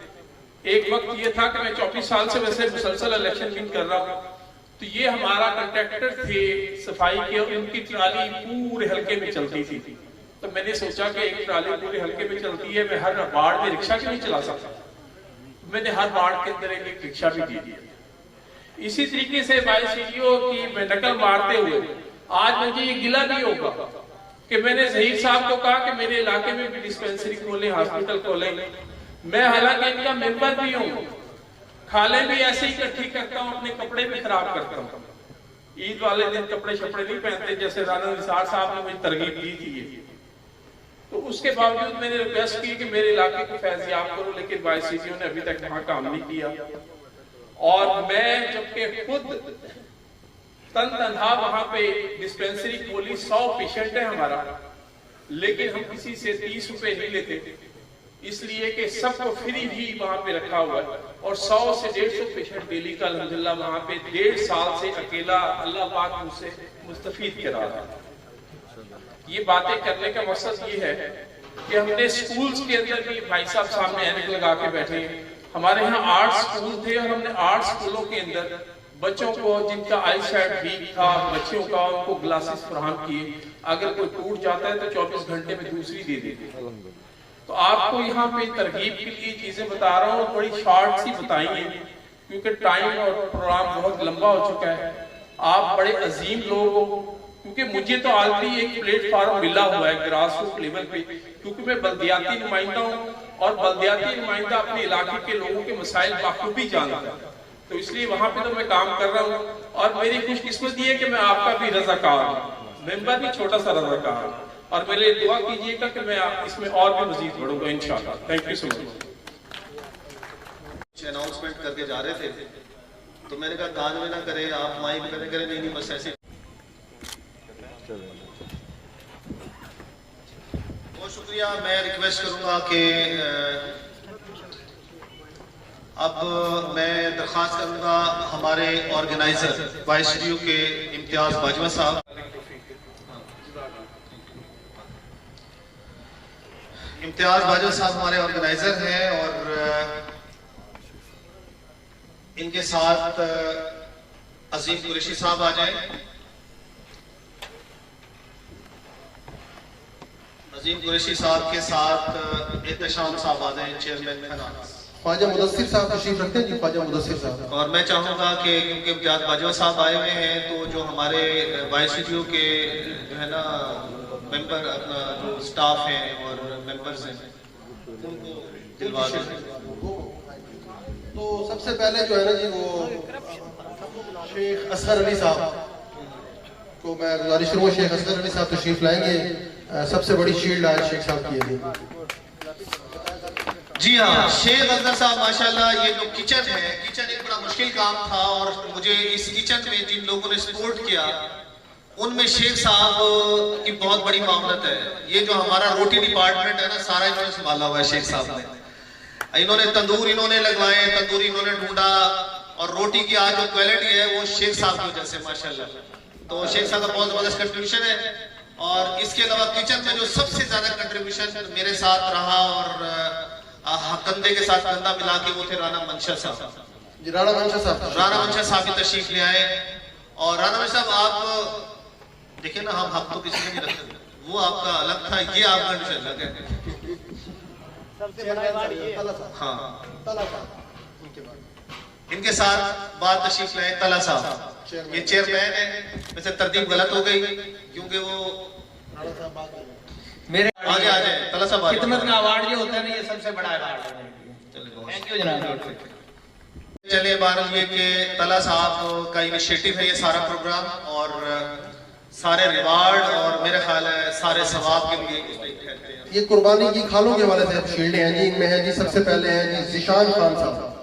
एक वक्त ये था कि मैं 24 साल से वैसे मुसलसल इलेक्शन विन कर रहा हूँ, तो ये हमारा कंट्रैक्टर थे सफाई के और उनकी ट्राली पूरे हल्के में चलती थी। तो मैंने सोचा कि एक ट्राली पूरे हल्के में चलती है, मैं हर वार्ड में रिक्शा क्यों नहीं चला सकता। मैंने हर वार्ड के अंदर एक रिक्शा भी दे दिया। इसी तरीके से YCDO की मैं नकल मारते हुए आज मुझे ये गिला भी होगा कि मैंने जहीर साहब को कहा कि मेरे इलाके में भी डिस्पेंसरी खोले, हॉस्पिटल खोले। मैं हालांकि इनका मेंबर भी हूँ, खाले भी ऐसे ही इकट्ठी करता हूँ, अपने कपड़े भी खराब करता हूँ। ईद वाले दिन कपड़े शपड़े नहीं पहनते, जैसे राना निसार साहब ने मुझे तरगीब दी थी। तो उसके बावजूद मैंने रिक्वेस्ट की कि मेरे इलाके को फैजियाब करो, लेकिन YCDO ने अभी तक वहां काम नहीं किया। और मैं जबकि खुद तनहा वहां पे डिस्पेंसरी खोली, 100 पेशेंट है हमारा, लेकिन हम किसी से 30 रुपए नहीं लेते, इसलिए कि सबको फ्री ही वहां पे रखा हुआ है। और 100 से 150 पेशेंट डेली का अल्हम्दुलिल्लाह वहां पे 1.5 साल से अकेला अल्लाह पाक मुझसे मुस्तफीद करा रहा है। ये बातें करने का मकसद ये है कि हमने स्कूल्स के अंदर भी, भाई साहब सामने ऐनक लगा के बैठे हैं, हमारे यहाँ 8 स्कूल थे और हमने 8 स्कूलों के अंदर बच्चों को जिनका आई साइट वीक था, बच्चों का उनको ग्लासेस फराहम किए। अगर कोई टूट जाता है तो 24 घंटे में दूसरी दे देते। तो आपको यहाँ पे तरगीब के लिए चीजें बता रहा हूँ, बड़ी शॉर्ट सी बताई है क्योंकि टाइम और प्रोग्राम बहुत लंबा हो चुका है। आप बड़े अजीम लोग हो, क्योंकि मुझे तो ऑलरेडी एक प्लेटफॉर्म मिला हुआ है ग्रास रूट लेवल पे, क्योंकि मैं बल्दियाती नुमाइंदा हूँ और बल्दियाती नुमाइंदा अपने इलाके के लोगों के मसाइल बाखूबी जानता है। तो इसलिए वहां पे तो मैं काम कर रहा हूँ और मेरी खुशकिस्मती है कि मैं आपका भी रज़ाकार हूँ, मेंबर भी छोटा सा रज़ाकार हूँ। और मेरे लिए दुआ कीजिएगा कि मैं इसमें और भी मजीद बढ़ूंगा इंशाल्लाह। Thank you so much. Announcement करके जा रहे थे तो मैंने कहा कान में ना करें, आप माइक में ना करें, नहीं बस ऐसे। बहुत शुक्रिया। मैं रिक्वेस्ट करूंगा कि अब मैं दरख्वास्त करूंगा हमारे ऑर्गेनाइजर YCDO के इम्तियाज बाजवा साहब। इम्तियाज बाजवा साहब हमारे ऑर्गेनाइजर हैं और इनके साथ अजीम कुरैशी साहब आ जाएं। अजीम कुरैशी साहब के साथ एहतशाम साहब आ जाए, चेयरमैन फाइनेंस। ख्वाजा मुदस्सिर साहब तशरीफ रखते हैं जी, ख्वाजा मुदस्सिर साहब। और मैं चाहूँगा कि क्योंकि इम्तियाज बाजवा साहब आए हुए हैं, तो जो हमारे YCTO के जो है ना मेंबर, अपना जो स्टाफ हैं और मेंबर्स हैं, उनको दिलवा दें। तो सबसे पहले जो है ना जी, वो शेख असगर अली साहब को मैं गुजारिश करूँगा, शेख असगर अली साहब तशरीफ लाएंगे। सबसे बड़ी शील्ड आज शेख साहब की है जी। हाँ, शेख असगर साहब माशाल्लाह, ये जो किचन है, किचन एक बड़ा मुश्किल काम था और मुझे इस किचन में जिन लोगों ने सपोर्ट किया उनमें शेख साहब की बहुत बड़ी मामलत है। ये जो हमारा रोटी डिपार्टमेंट है ना, सारा इन्होंने संभाला हुआ है शेख साहब ने। इन्होंने तंदूर इन्होंने लगवाए, तंदूर इन्होंने ढूंढा, और रोटी की आज जो क्वालिटी है वो शेख साहब की वजह से माशाल्लाह। तो शेख साहब का बहुत जबरदस्त कंट्रीब्यूशन है। और इसके अलावा किचन में जो सबसे ज्यादा कंट्रीब्यूशन मेरे साथ रहा और कंधे के साथ कंधा मिला के, वो थे राणा मंशा साहब। राणा मंशा साहब भी तशरीफ ले आए। और राणा मंशा साहब, आप देखिए ना, हम तो किसी ने नहीं रखते, वो आपका अलग था, ये आपका कंडीशन अलग है। सबसे बड़ा अवार्ड ये है। हाँ, इनके साथ बात तशरीफ लाए तला साहब, ये चेयरमैन है। वैसे तरतीब गलत हो गई क्योंकि वो मेरे आगे आ जाए। तला साहब, खिदमत का अवार्ड जो होता है ना, ये सबसे बड़ा अवार्ड है। थैंक यू जनाब। चलिए, बारह ये कि तला साहब का इनिशिएटिव है ये सारा प्रोग्राम, और सारे रिवार्ड और मेरे ख्याल है सारे सवाब के लिए ये कुर्बानी की खालों के हवाले से शील्डें हैं जी। इनमें है जी, सबसे पहले है जी जिशान खान साहब।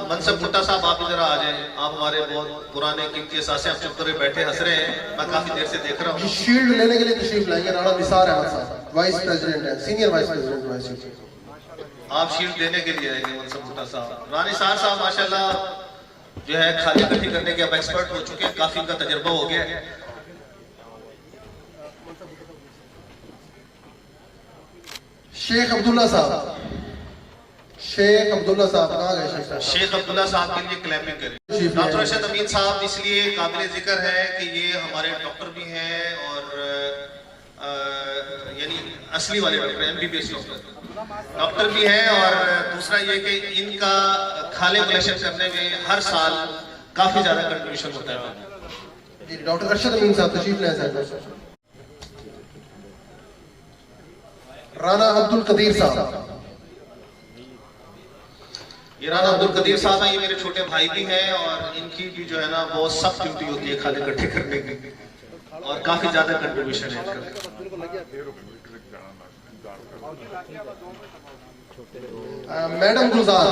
मनसब भुट्टा साहब, आप इधर आ जाए। आप हमारे बहुत पुराने कीमती एहसास, आप चुप करे बैठे हंस रहे हैं, मैं काफी देर से देख रहा हूँ। शील्ड लेने के लिए तशरीफ लाएंगे राणा निसार अहमद साहब, वाइस प्रेसिडेंट है, सीनियर वाइस प्रेसिडेंट YCTO। आप शील्ड देने के लिए आएंगे मनसब भुट्टा साहब। राणा निसार साहब माशाल्लाह जो है खाली इकट्ठी करने के अब एक्सपर्ट हो चुके हैं, काफी इनका तजर्बा हो गया है। शेख अब्दुल्ला साहब, शेख अब्दुल्ला साहब कहाँ गए? शेख साहब, शेख अब्दुल्ला साहब के लिए क्लैपिंग करें। डॉक्टर अरशद अमीन साहब इसलिए काबिल जिक्र है कि ये हमारे डॉक्टर भी हैं और यानी असली वाले डॉक्टर, MBBS डॉक्टर भी हैं। और दूसरा ये कि इनका खाले कलेक्शन करने में हर साल काफी ज्यादा कंट्रीब्यूशन होता है। डॉक्टर अरशद अमीन साहब तशरीफ ले सर। राणा अब्दुल कदीर साहब, ये राणा अब्दुल कदीर साहब हैं, ये मेरे छोटे भाई भी हैं और इनकी भी जो है ना बहुत सख्त ड्यूटी होती है खाले इकट्ठे करने की, और काफी ज्यादा कंट्रीब्यूशन है इनका। मैडम गुलजार।